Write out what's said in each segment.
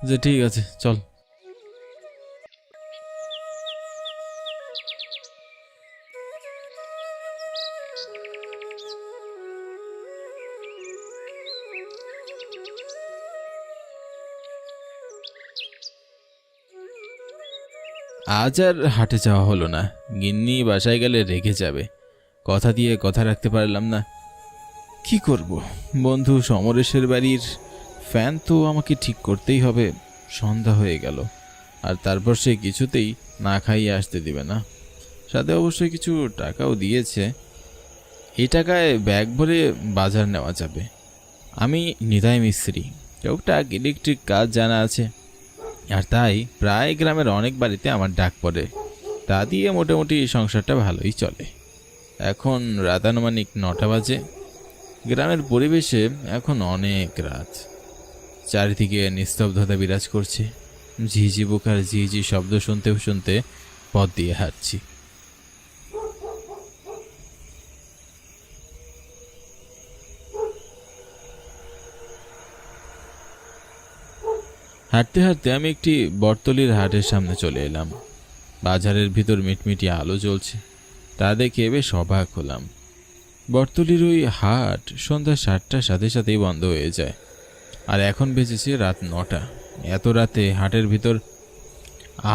যে ঠিক আছে চল। আজ আর হাটে যাওয়া হলো না। গিন্নি বাসায় গেলে রেগে যাবে, কথা দিয়ে কথা রাখতে পারলাম না। কি করব, বন্ধু সমরেশের বাড়ির ফ্যান তো আমাকে ঠিক করতেই হবে। সন্ধ্যা হয়ে গেল, আর তারপর সে কিছুতেই না খাইয়ে আসতে দিবে না। সাথে অবশ্যই কিছু টাকাও দিয়েছে। এই টাকায় ব্যাগ ভরে বাজার নেওয়া যাবে। আমি নিতাই মিস্ত্রি, টুকটাক ইলেকট্রিক কাজ জানা আছে, আর তাই প্রায় গ্রামের অনেক বাড়িতে আমার ডাক পড়ে। তা দিয়ে মোটামুটি সংসারটা ভালোই চলে। এখন রাতানুমানিক 9টা বাজে। গ্রামের পরিবেশে এখন অনেক রাত। চারিদিকে নিস্তব্ধতা বিরাজ করছে। ঝিঝি পোকার ঝিঝি শব্দ শুনতে শুনতে পথ দিয়ে হাঁটছি। হাঁটতে হাঁটতে আমি একটি বটতলির হাটের সামনে চলে এলাম। বাজারের ভিতর মিটমিটি আলো জ্বলছে, তা দেখে বেশ অবাক হলাম। বটতলির ওই হাট সন্ধ্যা 7টার সাথে সাথেই বন্ধ হয়ে যায়, আর এখন বেজেছে রাত 9টা। এত রাতে হাটের ভিতর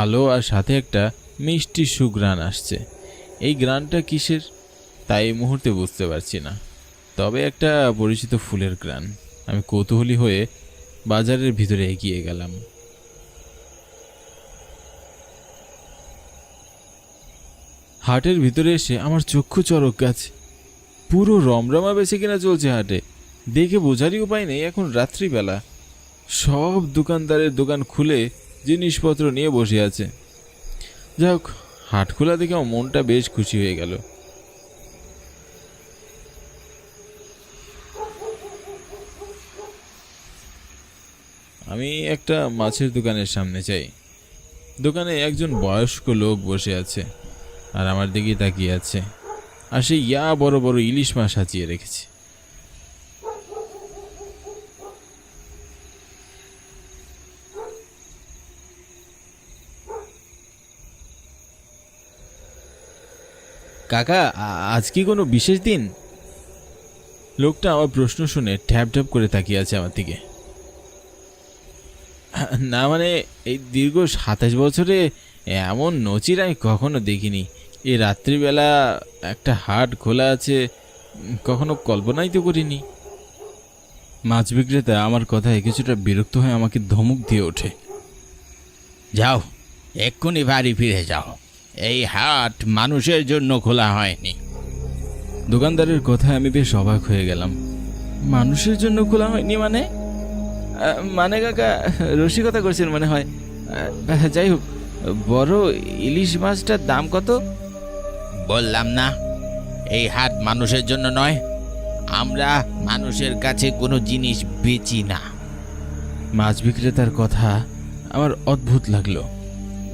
আলো আর সাথে একটা মিষ্টি সুঘ্রাণ আসছে। এই গ্রানটা কিসের তাই এই মুহূর্তে বুঝতে পারছি না, তবে একটা পরিচিত ফুলের গ্রান। আমি কৌতূহলী হয়ে বাজারের ভিতরে এগিয়ে গেলাম। হাটের ভিতরে এসে আমার চক্ষু চড়ক গাছ। পুরো রমরমা বেশি কিনা চলছে হাটে, দেখে বোঝারই উপায় নেই এখন রাত্রিবেলা। সব দোকানদারের দোকান খুলে জিনিসপত্র নিয়ে বসে আছে। যাক, হাট খোলা দেখে আমার মনটা বেশ খুশি হয়ে গেল। আমি একটা মাছের দোকানের সামনে যাই। দোকানে একজন বয়স্ক লোক বসে আছে আর আমার দিকে তাকিয়ে আছে, আর সে বড় বড় ইলিশ মাছ সাজিয়ে রেখেছে। কাকা, আজ কি কোনো বিশেষ দিন? লোকটা আমার প্রশ্ন শুনে ট্যাপ ট্যাপ করে তাকিয়ে আছে আমার দিকে। না মানে, এই দীর্ঘ 27 বছরে এমন নচির আমি কখনো দেখিনি। এই রাত্রিবেলা একটা হাট খোলা আছে কখনো কল্পনাই তো করিনি। মাছ বিক্রেতা আমার কথায় কিছুটা বিরক্ত হয়ে আমাকে ধমক দিয়ে ওঠে। যাও, এক্ষুনি বাড়ি ফিরে যাও। এই হাট মানুষের জন্য খোলা হয়নি। দোকানদারের কথায় আমি বেশ অবাক হয়ে গেলাম। মানুষের জন্য খোলা হয়নি মানে? মানে কাকা রসিকতা করছেন মনে হয়। যাই হোক, বড় ইলিশ মাছটার দাম কত? বললাম না, এই হাট মানুষের জন্য নয়। আমরা মানুষের কাছে কোনো জিনিস বেচি না। মাছ বিক্রেতার কথা আমার অদ্ভুত লাগলো।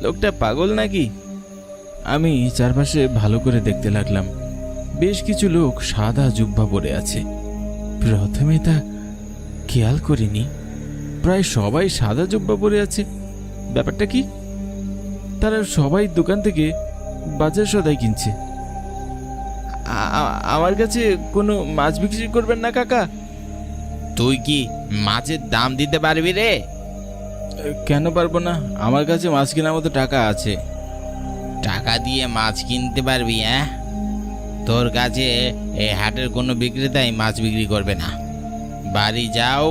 লোকটা পাগল নাকি? আমি চারপাশে ভালো করে দেখতে লাগলাম। বেশ কিছু লোক সাদা জুব্বা পরে আছে। প্রথমে তা খেয়াল করিনি। প্রায় সবাই সাদা জুব্বা পরে আছে। ব্যাপারটা কি? তারা সবাই দোকান থেকে বাজার সদাই কিনছে। আমার কাছে কোনো মাছ বিক্রি করবেন না কাকা? তুই কি মাছের দাম দিতে পারবি রে? কেন পারবো না? আমার কাছে মাছ কেনার মতো টাকা আছে। টাকা দিয়ে মাছ কিনতে পারবি? হ্যাঁ, তোর কাছে এই হাটের কোনো বিক্রেতাই মাছ বিক্রি করবে না। বাড়ি যাও,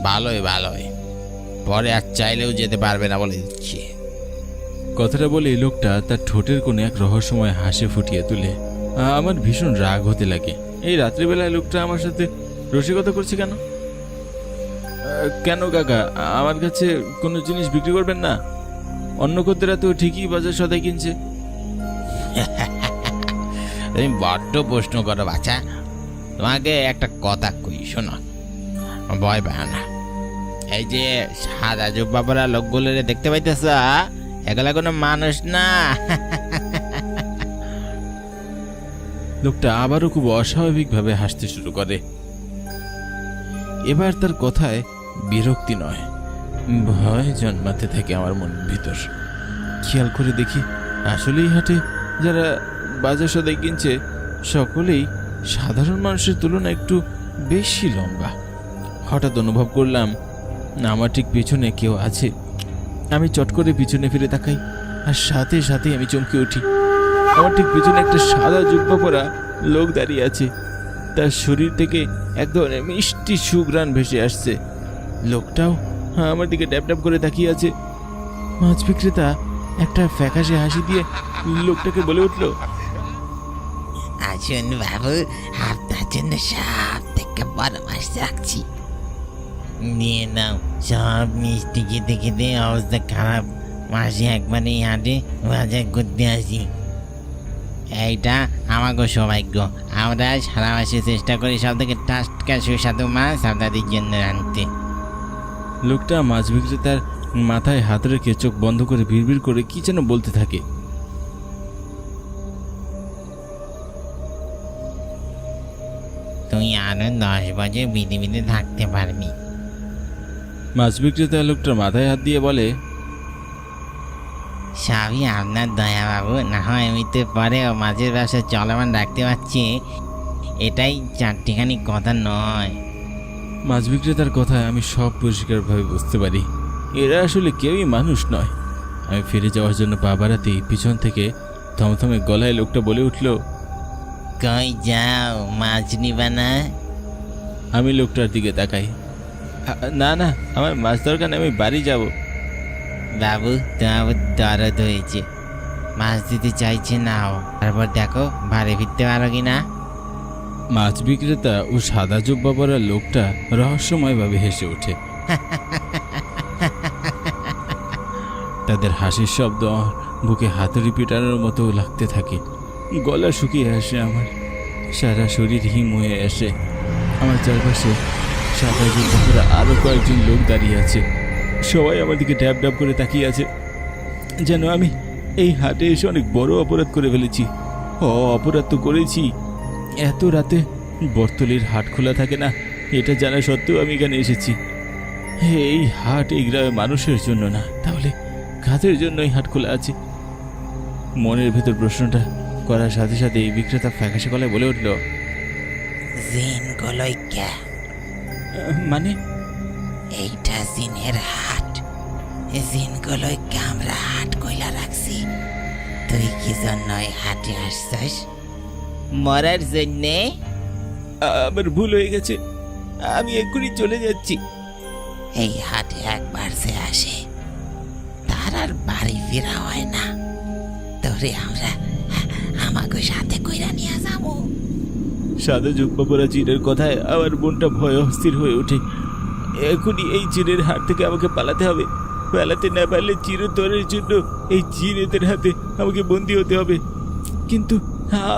ভালোই ভালোই, পরে আর চাইলেও যেতে পারবে না বলে দিচ্ছি। কথাটা বলে এই লোকটা তার ঠোঁটের কোণে এক রহস্যময় হাসি ফুটিয়ে তুলে। আমার ভীষণ রাগ হতে লাগে। এই রাত্রিবেলায় লোকটা আমার সাথে রসিকতা করছে কেন? কেন কাকা, আমার কাছে কোনো জিনিস বিক্রি করবেন না? অন্য খদ্দেরা তো ঠিকই বাজার সদাই কিনছে। তুমি বড্ড প্রশ্ন করো বাচ্চা। তোমাকে একটা কথা কই, শোনো, ভয় পায় না। এই যে সাদা জুব্বা পরা লোকগুলো দেখতে পাইতেছ, এগুলা কোনো মানুষ না। লোকটা আবারও খুব অস্বাভাবিকভাবে হাসতে শুরু করে। এবার তার কথায় বিরক্তি নয়, ভয় জন্মাতে থাকে আমার মনের ভিতর। খেয়াল করে দেখি আসলেই হাটে যারা বাজার সদাই কিনছে সকলেই সাধারণ মানুষের তুলনায় একটু বেশি লম্বা। হঠাৎ অনুভব করলাম আমার ঠিক পিছনে কেউ আছে। আমি চট করে পিছনে ফিরে তাকাই আর সাথে সাথে আমি চমকে উঠি। আমার ঠিক পিছনে একটা সাদা জুব্বা পরা লোক দাঁড়িয়ে আছে। তার শরীর থেকে এক ধরনের মিষ্টি সুঘ্রাণ ভেসে আসছে। লোকটাও আমার দিকে ড্যাব ড্যাব করে তাকিয়ে আছে। মাছ বিক্রেতা একটা ফ্যাকাশে হাসি দিয়ে লোকটাকে বলে উঠল, আসুন বাবু, আপনার জন্য সব থেকে বড় মাছ রাখছি, নিয়ে নাও। সব মিষ্টি খেতে খেতে অবস্থা খারাপ, মাসে একবারে হাটে বাজার করতে আসি। এইটা আমাকে সৌভাগ্য, আমরা সারা মাসে চেষ্টা করি সব থেকে টাটকা সুস্বাদু মাছ আপনাদের জন্য রাখতে। লোকটা মাছ বিক্রেতার মাথায় হাত রেখে চোখ বন্ধ করে ভিড় করে কি যেন বলতে থাকে। তুই আরো 10 বছর পৃথিবীতে থাকতে পারবি। মাছ বিক্রেতা লোকটার মাথায় হাত দিয়ে বলে, সবই আপনার দয়া বাবু, না হয় এমনিতে পরেও মাছের ব্যবসা চলমান রাখতে পারছি, এটাই চারটিখানি কথা নয়। মাছ বিক্রেতার কথায় আমি সব পরিষ্কারভাবে বুঝতে পারি এরা আসলে কেউই মানুষ নয়। আমি ফিরে যাওয়ার জন্য পা বাড়াতেই পিছন থেকে থমথমে গলায় লোকটা বলে উঠল, কই যাও, মাছ নিবা না? আমি লোকটার দিকে তাকাই। না না, আমার মাছ দরকার নেই, আমি বাড়ি যাব। বাবু, তোমার দরদ হয়েছে, মাছ দিতে চাইছে নাও, তারপর দেখো বাড়ি ফিরতে পারো কিনা। মাছ বিক্রেতা ও সাদা জুব্বা পরা লোকটা রহস্যময়ভাবে হেসে ওঠে। তাদের হাসির শব্দ আমার বুকে হাতুড়ি পিটানোর মতো লাগতে থাকে। গলা শুকিয়ে আসে আমার, সারা শরীর হিম হয়ে আসে। আমার চারপাশে সাদা জুব্বা পরা আরো কয়েকজন লোক দাঁড়িয়ে আছে। সবাই আমার দিকে ড্যাব ড্যাব করে তাকিয়ে আছে, যেন আমি এই হাটে এসে অনেক বড় অপরাধ করে ফেলেছি। অপরাধ তো করেছি, এত রাতে বর্তলির হাট খোলা থাকে না এটা জানা সত্ত্বেও আমি এখানে এসেছি। এই হাট এই গ্রামের মানুষের জন্য না, তাহলে কাদের জন্য এই হাট খোলা আছে? মনের ভেতর প্রশ্নটা করার সাথে সাথে এই বিক্রেতা ফ্যাকাশে গলায় বলে উঠল, মানে এইটা জিনের হাট, জিনগুলোকে আমরা হাট কইলা রাখছি। তুই কি জন্য এই হাটে আসছিস? মরার জন্যে? আমার ভুল হয়ে গেছে, আমি এক্ষুনি চলে যাচ্ছি। এই হাটে একবার যে আসে তার আর বাড়ি ফেরা হয় না। তোরে আমরা আমাকে সাথে কইরা নিয়ে যাবো। সাদা জুব্বা পরা চিনের কথায় আমার মনটা ভয় অস্থির হয়ে ওঠে। এখনই এই চিনের হাত থেকে আমাকে পালাতে হবে। পালাতে না পারলে চিরতরের জন্য এই চিনেদের হাতে আমাকে বন্দী হতে হবে। কিন্তু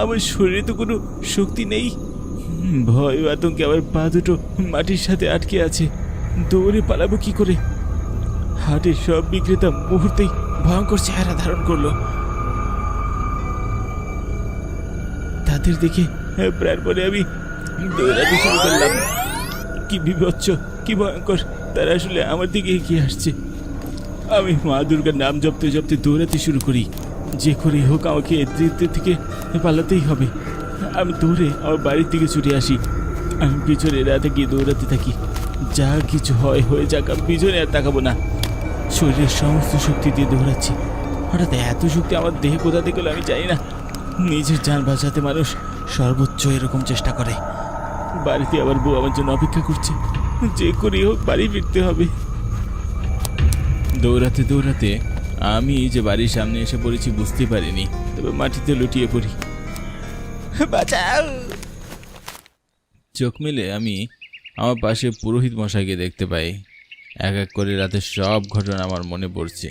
আমার শরীরে তো কোনো শক্তি নেই। ভয় আতঙ্কে আমার পা দুটো মাটির সাথে আটকে আছে। দৌড়ে পালাবো কি করে? হাটের সব বিক্রেতা মুহূর্তেই ভয়ঙ্কর চেহারা ধারণ করলো। তাদের দেখে প্রাণপণে আমি দৌড়াতে শুরু করলাম। কি বিভৎস, কি ভয়ঙ্কর! তারা আসলে আমার দিকে এগিয়ে আসছে। আমি মা দুর্গার নাম জপতে জপতে দৌড়াতে শুরু করি। যে করেই হোক আমাকে এদের থেকে পালাতেই হবে। আমি দৌড়ে আমার বাড়ির দিকে ছুটে আসি। আমি পিছনে রাতে গিয়ে দৌড়াতে থাকি। যা কিছু হয় হয়ে যাক, আমি পিছনে আর তাকাবো না। শরীরের সমস্ত শক্তি দিয়ে দৌড়াচ্ছি। হঠাৎ এত শক্তি আমার দেহে কোথা থেকে এলো আমি জানি না। নিজের জান বাঁচাতে মানুষ সর্বোচ্চ এরকম চেষ্টা করে। বাড়িতে আবার বউ আমার জন্য অপেক্ষা করছে। যে করেই হোক বাড়ি ফিরতে হবে। দৌড়াতে দৌড়াতে আমি যে বাড়ির সামনে এসে পড়েছি বুঝতে পারিনি, তবে মাটিতে লুটিয়ে পড়ি। বাঁচাও! চোখ মেলে আমি আমার পাশে পুরোহিত মশাইকে দেখতে পাই। এক এক করে রাতের সব ঘটনা আমার মনে পড়ছে।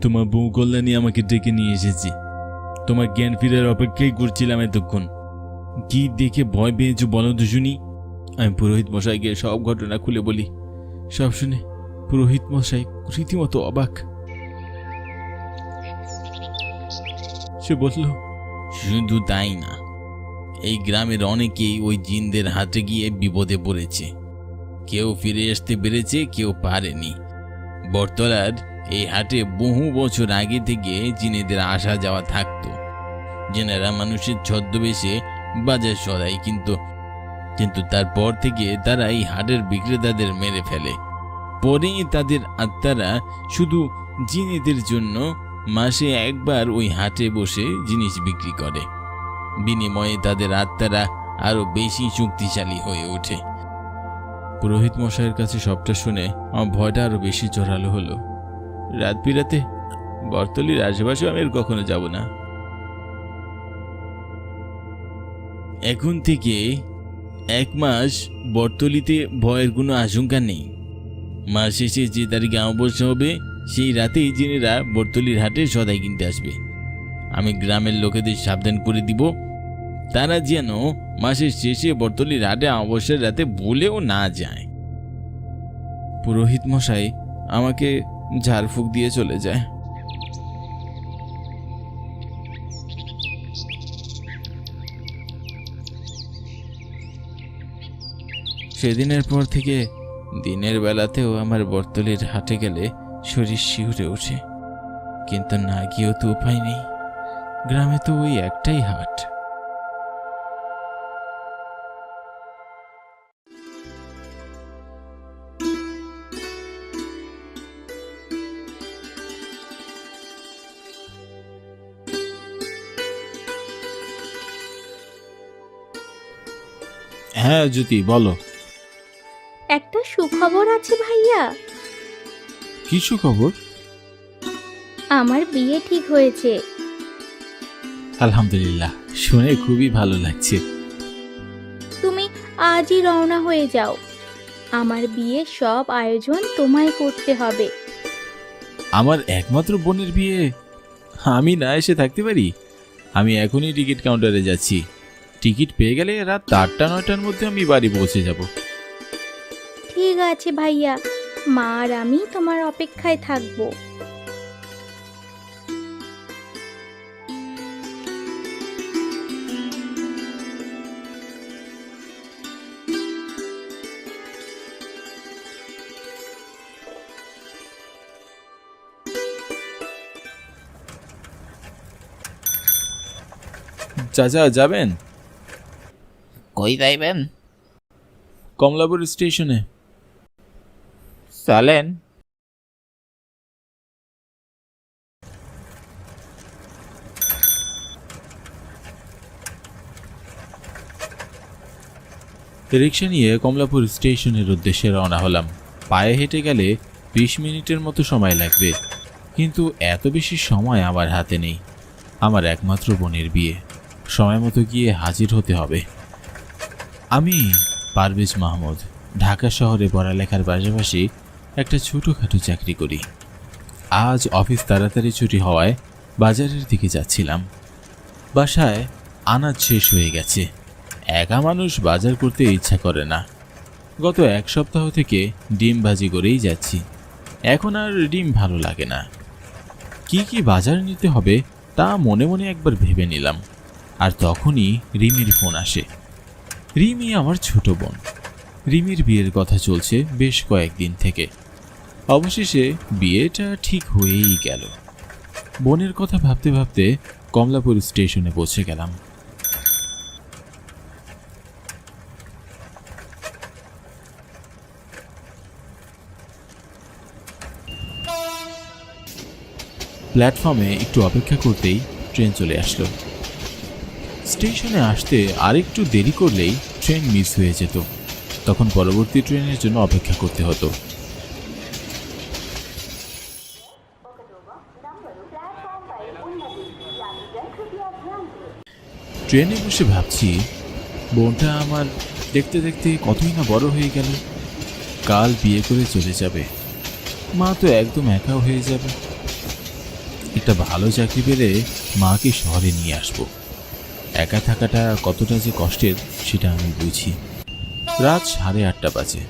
তোমার বউ কল্যাণী আমাকে ডেকে নিয়ে এসেছি। তোমার জ্ঞান ফিরার অপেক্ষাই করছিলাম এতক্ষণ। কি দেখে ভয় পেয়েছো বলো তো শুনি? আমি পুরোহিত মশাইকে সব ঘটনা খুলে বলি। সব শুনে পুরোহিত মশাই রীতিমতো অবাক। সে বলল, শুধু তাই না, এই গ্রামের অনেকেই ওই জিনদের হাতে গিয়ে বিপদে পড়েছে। কেউ ফিরে আসতে পেরেছে, কেউ পারেনি। বটতলার এই হাটে বহু বছর আগে থেকে জিনেদের আসা যাওয়া থাকতো। জেনারা মানুষের ছদ্মবেশে বাজার সরাই, কিন্তু তারপর থেকে তারা এই হাটের বিক্রেতাদের মেরে ফেলে। পরে তাদের আত্মারা শুধু জিনেদের জন্য মাসে একবার ওই হাটে বসে জিনিস বিক্রি করে। বিনিময়ে তাদের আত্মারা আরো বেশি শক্তিশালী হয়ে ওঠে। পুরোহিত মশাইয়ের কাছে সবটা শুনে আমার ভয়টা আরো বেশি জোরালো হলো। রাত বিরাতে বটতলির আশেপাশে আমি আর কখনো যাব না। এখন থেকে 1 মাস বটতলিতে ভয়ের কোনো আশঙ্কা নেই। মাস শেষে যে তারিখে অমাবস্যা হবে সেই রাতেই জিনেরা বটতলির হাটে সদাই কিনতে আসবে। আমি গ্রামের লোকেদের সাবধান করে দিব, তারা যেন মাসের শেষে বটতলির হাটে অমাবস্যার রাতে বলেও না যায়। পুরোহিত মশাই আমাকে ঝাড়ফুঁক দিয়ে চলে যায়। সেদিনের পর থেকে দিনের বেলাতেও আমার বটতলির হাটে গেলে শরীর শিউরে ওঠে, কিন্তু না গিয়েও তো উপায় নেই। গ্রামে তো ওই একটাই হাট। হ্যাঁ জ্যোতি, বলো। একটা সুখবর আছে ভাইয়া। কি সুখবর? আমার বিয়ে ঠিক হয়েছে। আলহামদুলিল্লাহ, শুনে খুবই ভালো লাগছে। তুমি আজই রওনা হয়ে যাও। আমার বিয়ে সব আয়োজন তোমায় করতে হবে। আমার একমাত্র বোনের বিয়ে, আমি না এসে থাকতে পারি? আমি এখনই টিকিট কাউন্টারে যাচ্ছি। টিকিট পেয়ে গেলে রাত 8টা-9টার মধ্যে আমি বাড়ি পৌঁছে যাব। ঠিক আছে ভাইয়া, মা আর আমি তোমার অপেক্ষায় থাকবো। চাচা যাবেন? কই যাইবেন? কমলাপুর স্টেশনে। চলেন। রিক্সা নিয়ে কমলাপুর স্টেশনের উদ্দেশ্যে রওনা হলাম। পায়ে হেঁটে গেলে 20 মিনিটের মতো সময় লাগবে, কিন্তু এত বেশি সময় আমার হাতে নেই। আমার একমাত্র বোনের বিয়ে, সময় মতো গিয়ে হাজির হতে হবে। আমি পারভেজ মাহমুদ, ঢাকা শহরে পড়ালেখার পাশাপাশি একটা ছোটোখাটো চাকরি করি। আজ অফিস তাড়াতাড়ি ছুটি হওয়ায় বাজারের দিকে যাচ্ছিলাম। বাসায় আনাজ শেষ হয়ে গেছে। একা মানুষ বাজার করতে ইচ্ছা করে না। গত 1 সপ্তাহ থেকে ডিম ভাজি করেই যাচ্ছি। এখন আর ডিম ভালো লাগে না। কি কি বাজার নিতে হবে তা মনে মনে একবার ভেবে নিলাম। আর তখনই রিমির ফোন আসে। রিমি আমার ছোট বোন। রিমির বিয়ের কথা চলছে বেশ কয়েকদিন থেকে। অবশেষে বিয়েটা ঠিক হয়েই গেল। বোনের কথা ভাবতে ভাবতে কমলাপুর স্টেশনে পৌঁছে গেলাম। প্ল্যাটফর্মে একটু অপেক্ষা করতেই ট্রেন চলে আসলো। স্টেশনে আসতে আরেকটু দেরি করলেই ট্রেন মিস হয়ে যেত। তখন পরবর্তী ট্রেনের জন্য অপেক্ষা করতে হতো। ট্রেনে বসে ভাবছি, বোনটা আমার দেখতে দেখতে কতই না বড় হয়ে গেল। কাল বিয়ে করে চলে যাবে। মা তো একদম একা হয়ে যাবে। একটা ভালো চাকরি পেলে মাকে শহরে নিয়ে আসবো। একা থাকাটা কতটা যে কষ্টের সেটা আমি বুঝি। রাত 8:30 বাজে।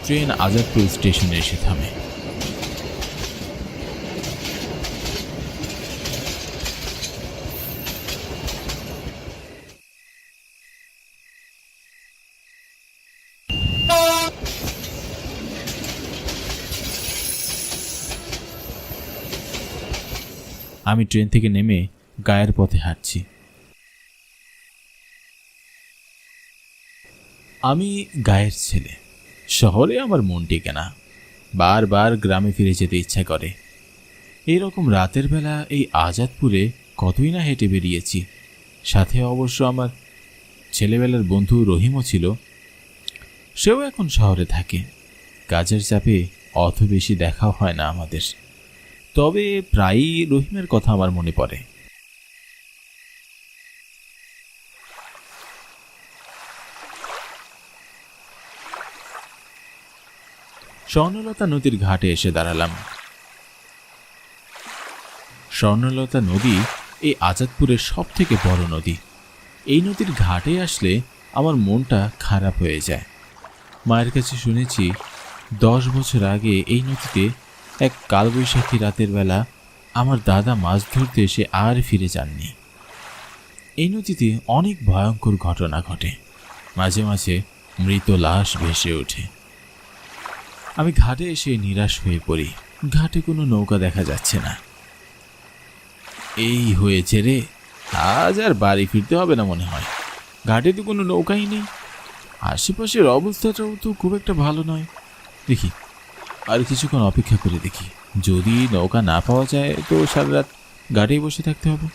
ট্রেন আজাদপুর স্টেশনে এসে থামে। আমি ট্রেন থেকে নেমে গায়ের পথে হাঁটছি। আমি গায়ের ছেলে, শহরে আমার মন টেকে না, বারবার গ্রামে ফিরে যেতে ইচ্ছা করে। এইরকম রাতের বেলা এই আজাদপুরে কতই না হেঁটে বেরিয়েছি। সাথে অবশ্য আমার ছেলেবেলার বন্ধু রহিমও ছিল। সেও এখন শহরে থাকে। কাজের চাপে অত বেশি দেখাও হয় না আমাদের, তবে প্রায়ই রহিমের কথা আমার মনে পড়ে। স্বর্ণলতা নদীর ঘাটে এসে দাঁড়ালাম। স্বর্ণলতা নদী এই আজাদপুরের সব থেকে বড় নদী। এই নদীর ঘাটে আসলে আমার মনটা খারাপ হয়ে যায়। মায়ের কাছে শুনেছি 10 বছর আগে এই নদীতে এক কালবৈশাখী রাতের বেলা আমার দাদা মাছ ধরতে এসে আর ফিরে যাননি। এই নদীতে অনেক ভয়ঙ্কর ঘটনা ঘটে, মাঝে মাঝে মৃত লাশ ভেসে ওঠে। আমি ঘাটে এসে নিরাশ হয়ে পড়ি। ঘাটে কোনো নৌকা দেখা যাচ্ছে না। এই হয়েছে রে, আজ আর বাড়ি ফিরতে হবে না মনে হয়। ঘাটে তো কোনো নৌকাই নেই। আশেপাশের অবস্থাটাও তো খুব একটা ভালো নয়। দেখি আর কিছুক্ষণ অপেক্ষা করে দেখি, যদি নৌকা না পাওয়া যায় তো সারা রাত ঘাটেই বসে থাকতে হবে।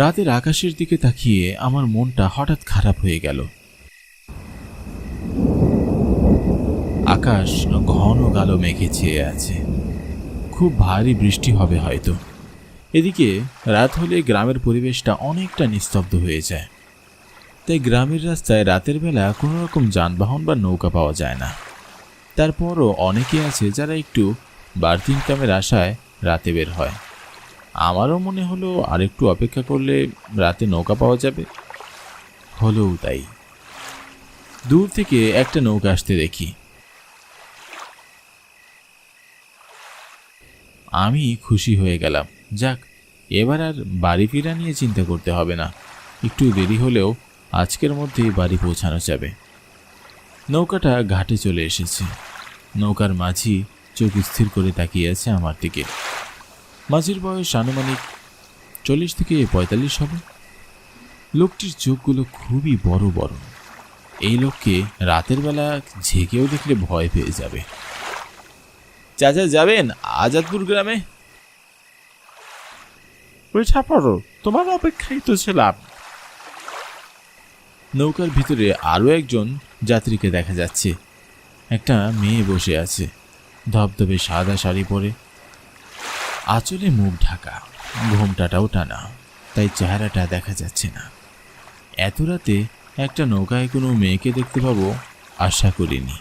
রাতের আকাশের দিকে তাকিয়ে আমার মনটা হঠাৎ খারাপ হয়ে গেল। আকাশ ঘন কালো মেঘে ছেয়ে আছে, খুব ভারী বৃষ্টি হবে হয়তো। এদিকে রাত হলে গ্রামের পরিবেশটা অনেকটা নিস্তব্ধ হয়ে যায়। তাই গ্রামের রাস্তায় রাতের বেলা কোনো রকম যানবাহন বা নৌকা পাওয়া যায় না। তারপরও অনেকে আছে যারা একটু বাড়তি ইনকামের আশায় রাতে বের হয়। আমারও মনে হলো আরেকটু অপেক্ষা করলে রাতে নৌকা পাওয়া যাবে। হলেও তাই। দূর থেকে একটা নৌকা আসতে দেখি। আমি খুশি হয়ে গেলাম। যাক, এবার আর বাড়ি ফিরা নিয়ে চিন্তা করতে হবে না। একটু দেরি হলেও আজকের মধ্যেই বাড়ি পৌঁছানো যাবে। নৌকাটা ঘাটে চলে এসেছে। নৌকার মাঝি চোখ স্থির করে তাকিয়ে আছে আমার দিকে। মাঝির বয়স আনুমানিক 40 থেকে 45 হবে। লোকটির চোখগুলো খুবই বড় বড়। এই লোককে রাতের বেলা ঝেঁকেও দেখলে ভয় পেয়ে যাবে। চাচা, যাবেন আজাদপুর গ্রামে? ওইটা পড়ো, তোমার অপেক্ষায় তো ছিলাম। নৌকার ভিতরে আরও একজন যাত্রীকে দেখা যাচ্ছে। একটা মেয়ে বসে আছে, ধবধবে সাদা শাড়ি পরে, আঁচলে মুখ ঢাকা, ঘোমটাটাও টানা, তাই চেহারাটা দেখা যাচ্ছে না। এত রাতে একটা নৌকায় কোনো মেয়েকে দেখতে পাবো আশা করিনি।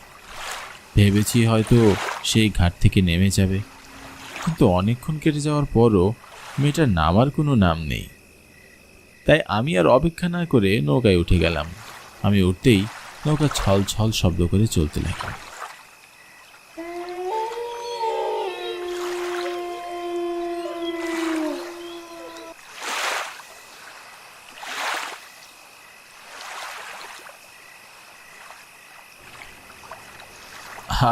ভেবেছি হয়তো সেই ঘাট থেকে নেমে যাবে, কিন্তু অনেকক্ষণ কেটে যাওয়ার পরও মেয়েটার নামার কোনো নাম নেই। তাই আমি আর অপেক্ষা না করে নৌকায় উঠে গেলাম। আমি উঠতেই নৌকা ছল ছল শব্দ করে চলতে লাগলো।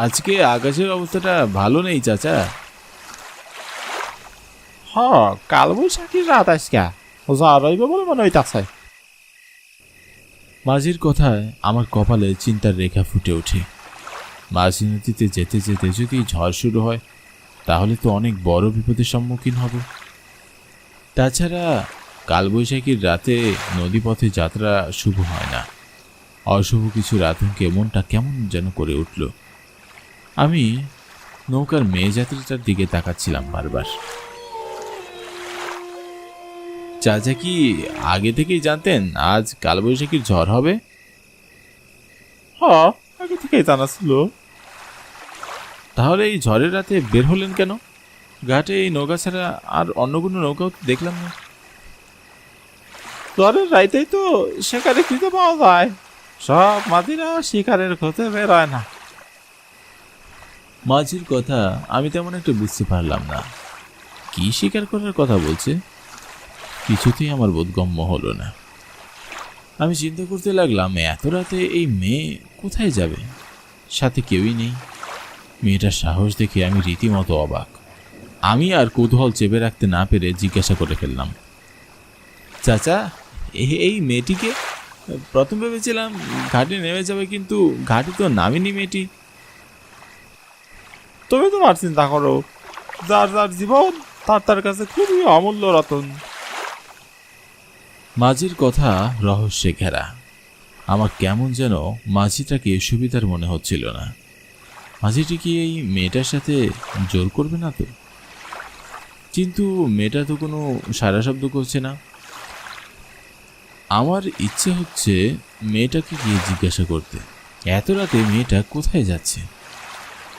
আজকে আকাশের অবস্থাটা ভালো নেই চাচা। কালবৈশাখীর রাত আজকা যা রইবে বলে মনে হইতাছে। মাঝির কথায় আমার কপালে চিন্তার রেখা ফুটে ওঠে। মাঝি নদীতে যেতে যেতে যদি ঝড় শুরু হয় তাহলে তো অনেক বড় বিপদের সম্মুখীন হবে। তাছাড়া কালবৈশাখীর রাতে নদীপথে যাত্রা শুভ হয় না। অশুভ কিছুর আতঙ্কে মনটা কেমন যেন করে উঠল। আমি নৌকার মেয়ে যাত্রীটার দিকে তাকাচ্ছিলাম বারবার। চাচা কি আগে থেকেই জানতেন আজ কালবৈশাখীর ঝড় হবে? আগে থেকেই জানা ছিল। তাহলে এই ঝড়ের রাতে বের হলেন কেন? ঘাটে এই নৌকা ছাড়া আর অন্য কোনো নৌকাও দেখলাম না। ঝড়ের রাইতেই তো শিকারে খিদে পাওয়া যায়। সব মাঝিরা শিকারের খোঁজে বের হয় না। মাঝির কথা আমি তেমন একটা বুঝতে পারলাম না। কি শিকার করার কথা বলছে কিছুতেই আমার বোধগম্য হলো না। আমি চিন্তা করতে লাগলাম, এত রাতে এই মেয়ে কোথায় যাবে? সাথে কেউই নেই। মেয়েটার সাহস দেখে আমি রীতিমতো অবাক। আমি আর কৌতূহল চেপে রাখতে না পেরে জিজ্ঞাসা করে ফেললাম, চাচা এই মেয়েটিকে? প্রথম ভেবেছিলাম ঘাটে নেমে যাবে, কিন্তু ঘাটে তো নামেনি মেয়েটি। তুমি তোমার চিন্তা করো, যার যার জীবন তার তার কাছে খুবই অমূল্য রতন। মাঝির কথা রহস্যে ঘেরা। আমার কেমন যেন মাঝিটাকে সুবিধার মনে হচ্ছিল না। মাঝিটি কি এই মেয়েটার সাথে জোর করবে না তো? কিন্তু মেয়েটা তো কোনো সারা শব্দ করছে না। আমার ইচ্ছে হচ্ছে মেয়েটাকে গিয়ে জিজ্ঞাসা করতে, এত রাতে মেয়েটা কোথায় যাচ্ছে।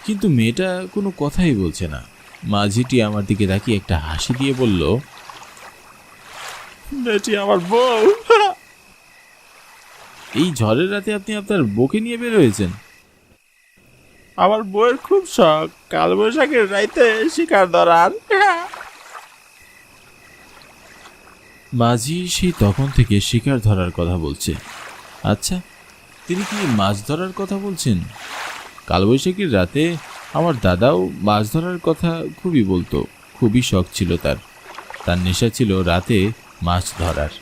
কিন্তু মেয়েটা কোনো কথাই বলছে না। মাঝিটি আমার দিকে তাকিয়ে একটা হাসি দিয়ে বলল, মেয়েটি আমার বউ। এই ঝড়ের রাতে আপনি আপনার বউকে নিয়ে বের হয়েছেন? আমার বউয়ের খুব শখ কালবৈশাখীর রাইতে শিকার ধরার। মাঝি সেই তখন থেকে শিকার ধরার কথা বলছে। আচ্ছা, তিনি কি মাছ ধরার কথা বলছেন? কালবৈশাখীর রাতে আমার দাদাও মাছ ধরার কথা খুবই বলতো। খুবই শখ ছিল তার। তার নেশা ছিল রাতে মাছ ধরার।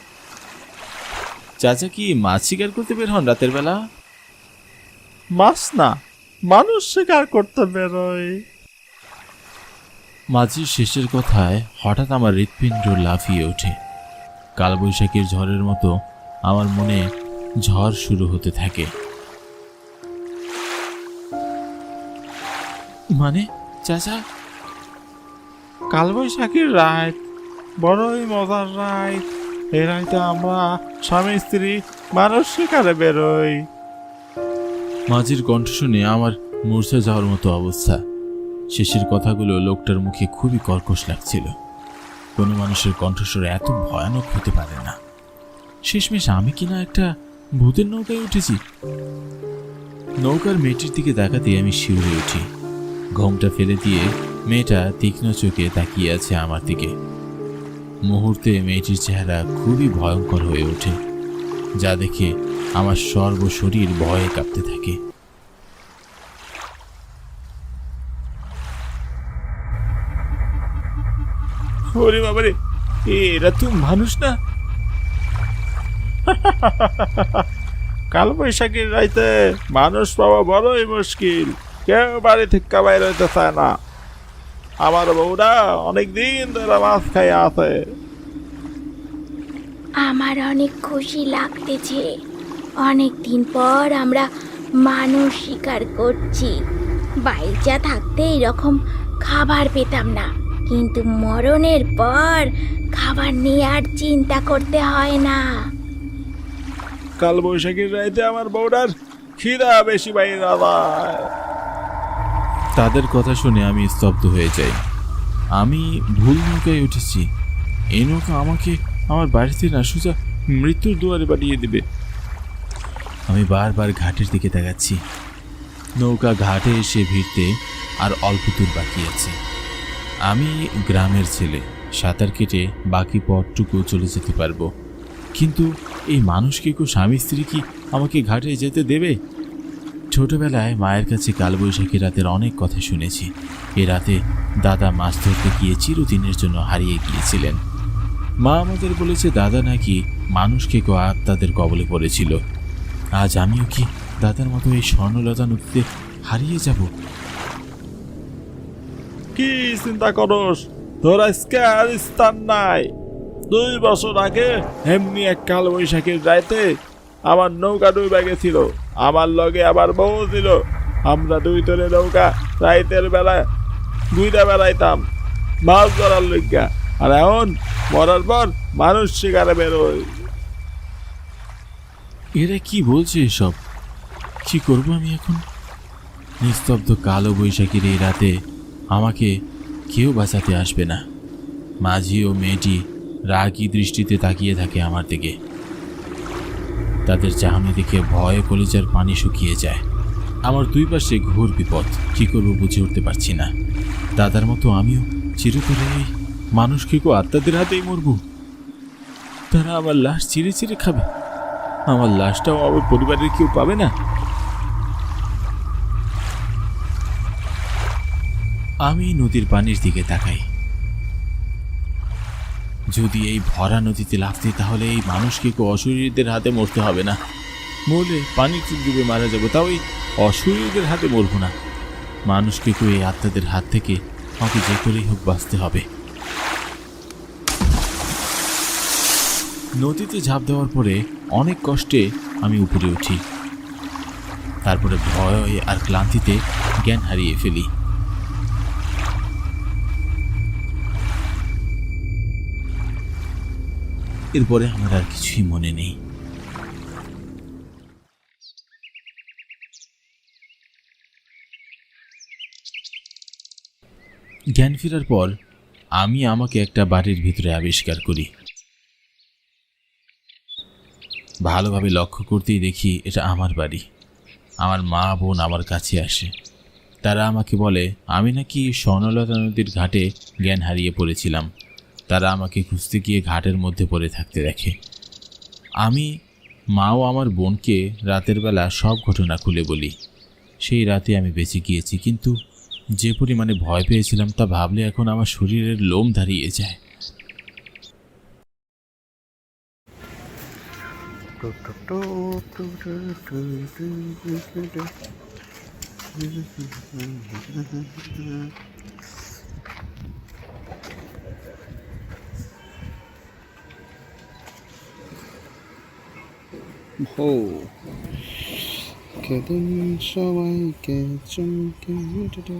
চাচা কি মাছ শিকার করতে বের হন রাতের বেলা? মাছ না, মানুষ শিকার করতে বেরোয়। মাঝির শেষের কথায় হঠাৎ আমার হৃৎপিণ্ড লাফিয়ে ওঠে। কালবৈশাখীর ঝড়ের মতো আমার মনে ঝড় শুরু হতে থাকে। মানে চাচা? কালবৈশাখীর রাত বড়ই মজার রাত। এই রাইতে আমরা স্বামী স্ত্রী মানুষ শিকারে বেরোই। মাঝির কণ্ঠ শুনে আমার মূর্ছা যাওয়ার মতো অবস্থা। শেষের কথাগুলো লোকটার মুখে খুবই কর্কশ লাগছিল। কোনো মানুষের কণ্ঠস্বর এত ভয়ানক হতে পারে না। শেষমেশ আমি কিনা একটা ভূতের নৌকায় উঠেছি। নৌকার মেয়েটির দিকে তাকাতে আমি শিউরে উঠি। ঘোমটা ফেলে দিয়ে মেয়েটা তীক্ষ্ণ চোখে তাকিয়ে আছে আমার দিকে। মুহূর্তে মেয়েটির চেহারা খুবই ভয়ঙ্কর হয়ে ওঠে, যা দেখে আমার সর্বশরীর ভয়ে কাঁপতে থাকে। ওরে বাবারে, এরা তো মানুষ না। কালবৈশাখীর রাইতে মানুষ পাওয়া বড়ই মুশকিল। কেউ বাড়ি থেকে বাইরে হইতে চায় না। আমার বউরা অনেকদিন ধরে মাছ খাই আছে। আমার অনেক খুশি লাগতেছে। অনেক দিন পর আমরা মানুষ শিকার করছি। বাইচা থাকতে এরকম খাবার পেতাম না, কিন্তু মরণের পর খাবার নিয়ে আর চিন্তা করতে হয় না। কালবৈশাখীর রাইতে আমার বউরার খিদা বেশি বাইরে যায়। তাদের কথা শুনে আমি স্তব্ধ হয়ে যাই। আমি ভুল নৌকায় উঠেছি। এই নৌকা আমাকে আমার বাড়িতে না সোজা মৃত্যুর দুয়ারে পাঠিয়ে দেবে। আমি বারবার ঘাটের দিকে তাকাচ্ছি। নৌকা ঘাটে এসে ভিড়তে আর অল্প দূর বাকি আছে। আমি গ্রামের ছেলে, সাঁতার কেটে বাকি পথটুকু চলে যেতে পারবো। কিন্তু এই মানুষকে কেউ স্বামী স্ত্রী কি আমাকে ঘাটে যেতে দেবে? ছোটবেলায় মায়ের কাছে কালবৈশাখী রাতের অনেক কথা শুনেছি। এ রাতে দাদা মাছ ধরতে গিয়ে চিরদিনের জন্য হারিয়ে গিয়েছিলেন। মা আমাদের বলেছে দাদা নাকি মানুষকে কেউ আত্মাদের কবলে পড়েছিল। আজ আমিও কি দাদার মতো এই স্বর্ণলতা নদীতে হারিয়ে যাব? কি চিন্তা করস? তোর আজকে আর স্থান নাই। 2 বছর আগে এমনি এক কালবৈশাখীর রাইতে আমার নৌকা ডুবে গেছিল। আমার লগে আবার বউ ছিল। আমরা 2 তলে নৌকা রাইতের বেলায় ঘুরে বেড়াইতাম মাছ ধরার লইগা। আর এখন মরার পর মানুষ শিকারে বেরোয়। এরা কি বলছে এসব? কি করব আমি এখন? নিস্তব্ধ কালো বৈশাখীর এই রাতে আমাকে কেউ বাঁচাতে আসবে না। মাঝি ও মেয়েটি রাগী দৃষ্টিতে তাকিয়ে থাকে আমার দিকে। তাদের চাহনি দেখে ভয়ে কলিজার পানি শুকিয়ে যায়। আমার 2 পাশে ঘোর বিপদ। কি করব বুঝে উঠতে পারছি না। দাদার মতো আমিও চিরতরে এই মানুষকে আত্মাদের হাতেই মরব। তারা আমার লাশ চিরে চিরে খাবে। আমার লাশটাও আমার পরিবারের কেউ পাবে না। আমি নদীর পানির দিকে তাকাই। যদি এই ভরা নদীতে লাফতে তাহলে এই মানুষকে অশরীরদের হাতে মরতে হবে না, মরলে পানিতে ডুবে মারা যাবো, তাও এই অশরীরদের হাতে মরবো না। মানুষকে এই আত্মাদের হাত থেকে আমাকে যে করেই হোক বাঁচতে হবে। নদীতে ঝাঁপ দেওয়ার পরে অনেক কষ্টে আমি উপরে উঠি। তারপরে ভয় আর ক্লান্তিতে জ্ঞান হারিয়ে ফেলি। এরপরে আমার আর কিছুই মনে নেই। জ্ঞান ফেরার পর আমি আমাকে একটা বাড়ির ভিতরে আবিষ্কার করি। ভালোভাবে লক্ষ্য করতেই দেখি এটা আমার বাড়ি। আমার মা বোন আমার কাছে আসে। তারা আমাকে বলে আমি নাকি স্বর্ণলতা নদীর ঘাটে জ্ঞান হারিয়ে পড়েছিলাম। তারা আমাকে খুঁজতে গিয়ে ঘাটের মধ্যে পড়ে থাকতে দেখে। আমি মাও আমার বোনকে রাতের বেলা সব ঘটনা খুলে বলি। সেই রাতে আমি বেঁচে গিয়েছি, কিন্তু যে পরিমাণে ভয় পেয়েছিলাম তা ভাবলে এখন আমার শরীরের লোম দাঁড়িয়ে যায়। কেদিন সবাইকে চমকে উঠে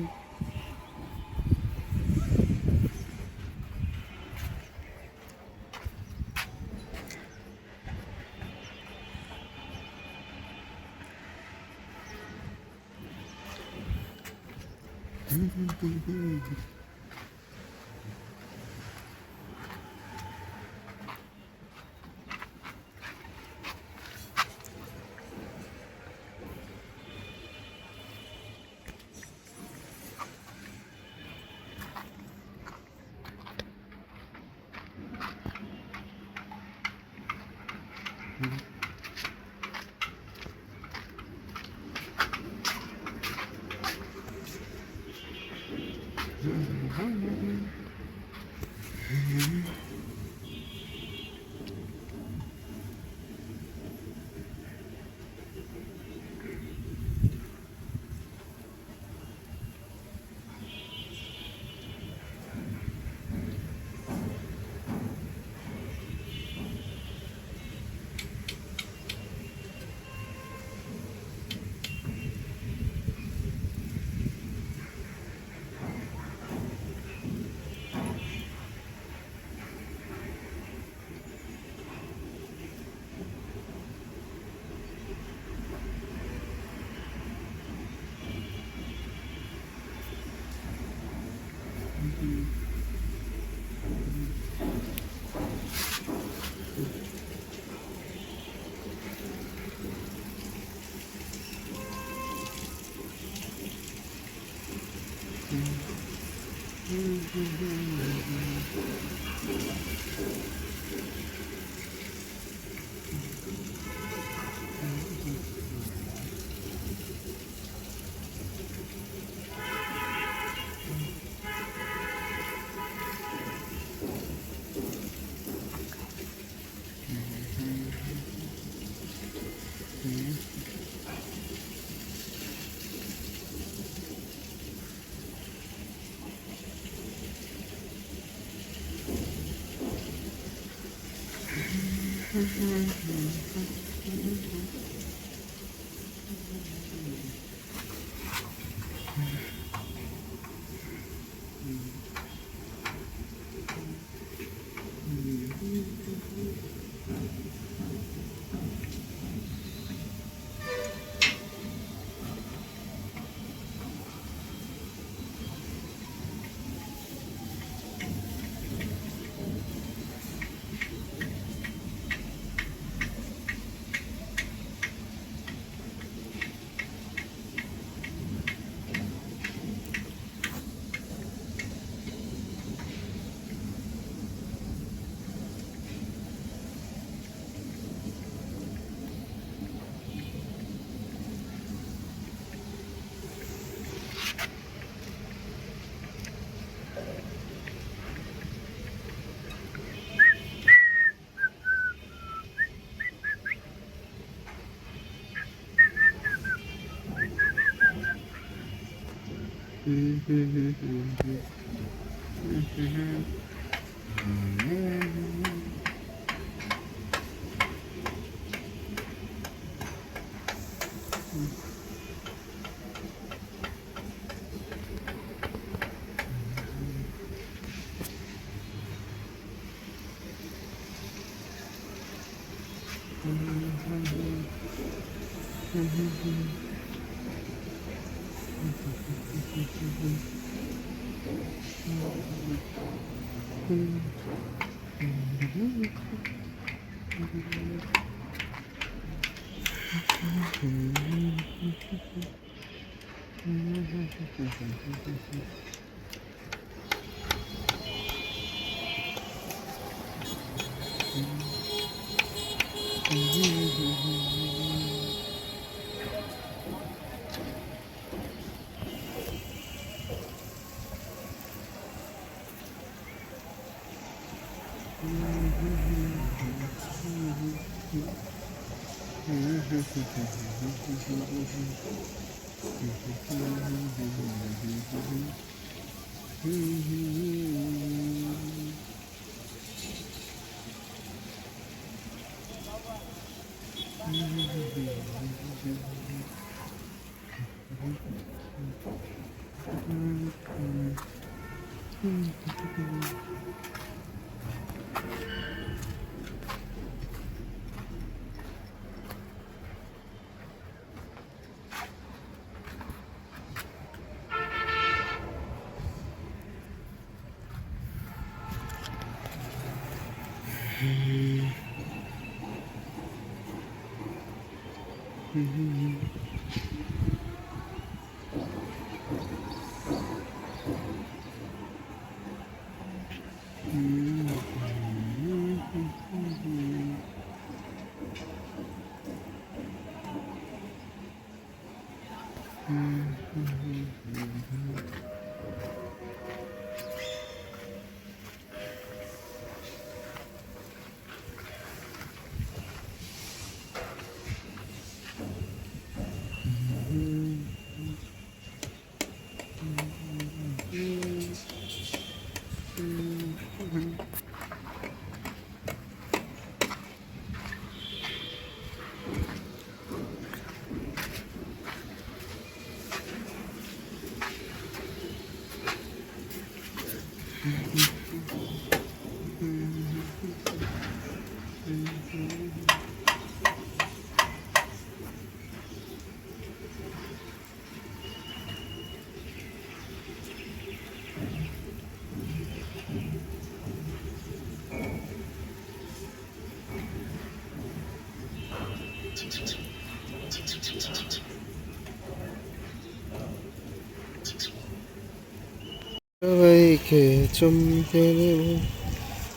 সবাইকে চমকে দেব,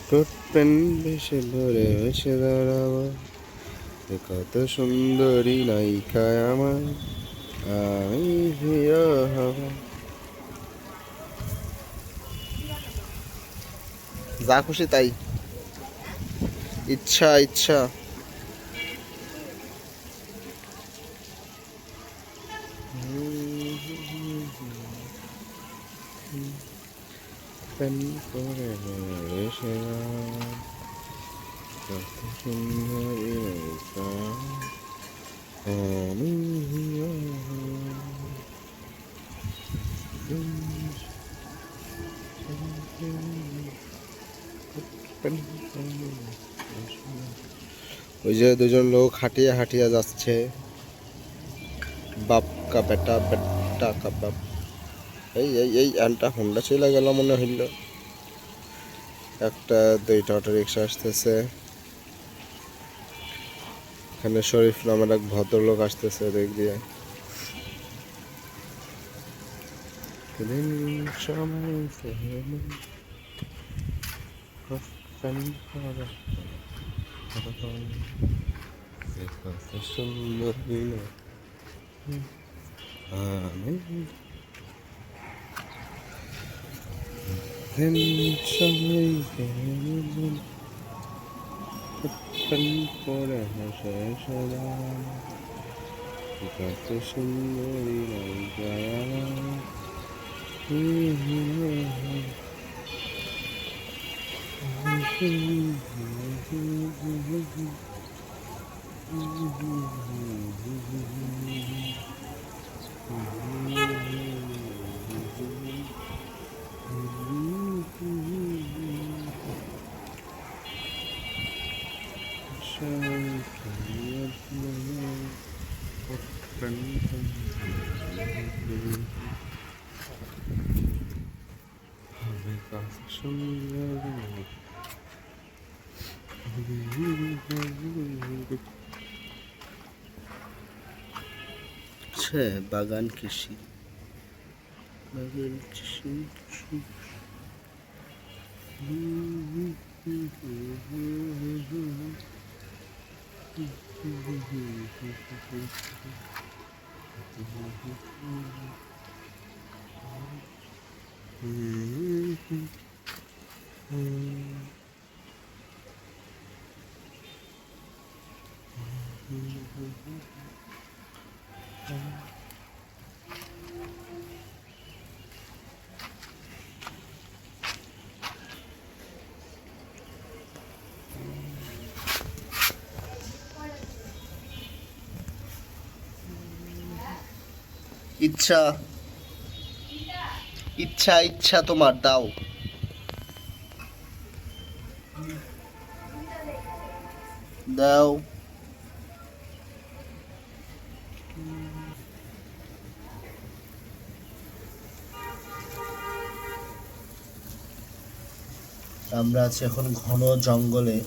কোট প্যান্ট বেশে ধরে এসে দাঁড়াবো, এ কত সুন্দরী নায়িকা আমার, আমি হিরো হব। যা খুশি তাই, ইচ্ছা ইচ্ছা। প্যান করে এসে কত সুন্দরী নায়িকা আমি হিরো হব। ওই যে দুজন লোক হাঁটিয়ে হাঁটিয়ে যাচ্ছে, বাপ কা বেটা বেটা কা বাপ। এই এই এই আনটা হোন্ডা চলে গেল মনে হইল। একটা দুইটা অটো রিক্সা আসতেছে, এখানে শরীফ নামের এক ভদ্রলোক আসতেছে দিক দিয়ে। করে হাসে সদা, কত সুন্দরী নায়িকা আমার, বাগান কৃষি, বাগান কৃষি। ইচ্ছা ইচ্ছা ইচ্ছা তোমার দাও। দাও। আমরা আছি এখন ঘন জঙ্গলে।